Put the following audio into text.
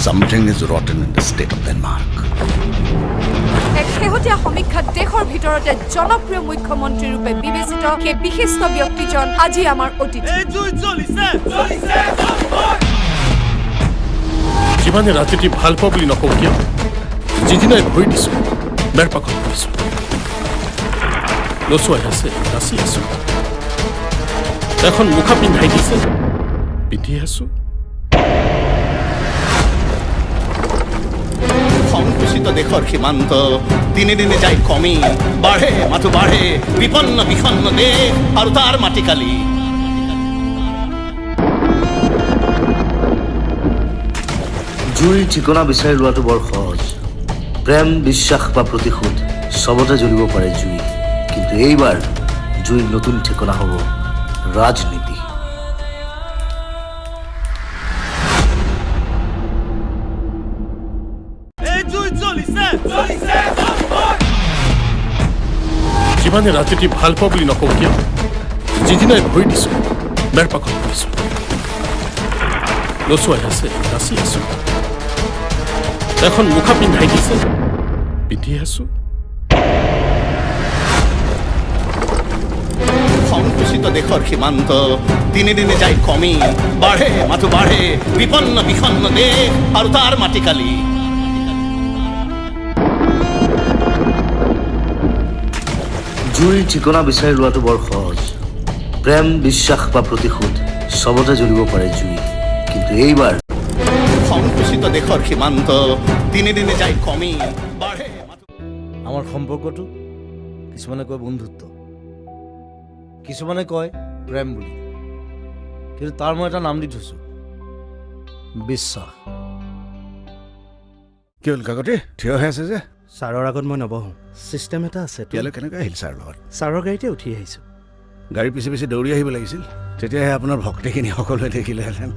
Something is rotten in the state of Denmark. শেহতীয়া সমীক্ষাত দেশৰ ভিতৰতে জনপ্ৰিয় মুখ্যমন্ত্ৰী ৰূপে বিবেচিত সেই বিশিষ্ট ব্যক্তিজন আজি আমাৰ অতিথি। যিমানে ৰাজনীতি ভাল পোৱা বুলি নকওঁ কিয়, যিদিনাই ভৰি দিছোঁ বেৰ পাকত পৰিছোঁ, নচুৱাই আছে নাচি আছোঁ, এখন মুখা পিন্ধাই দিছে পিন্ধি আছোঁ। সংকুচিত দেশৰ সীমান্ত দিনে দিনে যাই কমি বাঢ়ে মাথো বাঢ়ে বিপন্ন বিষণ্ণ দেশ আৰু তাৰ মাটিকালি। জুইৰ ঠিকনা বিচাৰি লোৱাটো বৰ সহজ। প্ৰেম, বিশ্বাস বা প্ৰতিশোধ চবতে জ্বলিব পাৰে জুই, কিন্তু এইবাৰ জুইৰ নতুন ঠিকনা হ'ব ৰাজনীতি। যিমানে ৰাজনীতি ভাল পোৱা বুলি নকওঁ কিয়, যিদিনাই ভৰি দিছোঁ বেৰ পাকত পৰিছোঁ, নচুৱাই আছে নাচি আছোঁ, এখন মুখা পিন্ধাই দিছে পিন্ধি আছোঁ। সংকুচিত দেশৰ সীমান্ত দিনে দিনে যাই কমি বাঢ়ে মাথো বাঢ়ে বিপন্ন বিষণ্ণ দেশ আৰু তাৰ মাটিকালি। জুইৰ ঠিকনা বিচাৰি লোৱাটো বৰ সহজ। প্ৰেম, বিশ্বাস বা প্ৰতিশোধ চবতে জ্বলিব পাৰে জুই, কিন্তু এইবাৰ সংকুচিত দেশৰ সীমান্ত দিনে দিনে যাই কমি বাঢ়ে। আমাৰ সম্পৰ্কটো কিছুমানে কয় বন্ধুত্ব, কিছুমানে কয় প্ৰেম বুলি, কিন্তু তাৰ মই এটা নাম দি থৈছোঁ, বিশ্বাস। কি হ'ল কাকতি থিয় হৈ আছে যে? ছাৰৰ আগত মই নবহোঁ, ছিষ্টেম এটা আছে। ইয়ালৈ কেনেকৈ আহিল ছাৰ লগত? ছাৰৰ গাড়ীতে উঠি আহিছোঁ। গাড়ী পিছে পিছে দৌৰি আহিব লাগিছিল, তেতিয়াহে আপোনাৰ ভক্তিখিনি সকলোৱে দেখিলেহেঁতেন।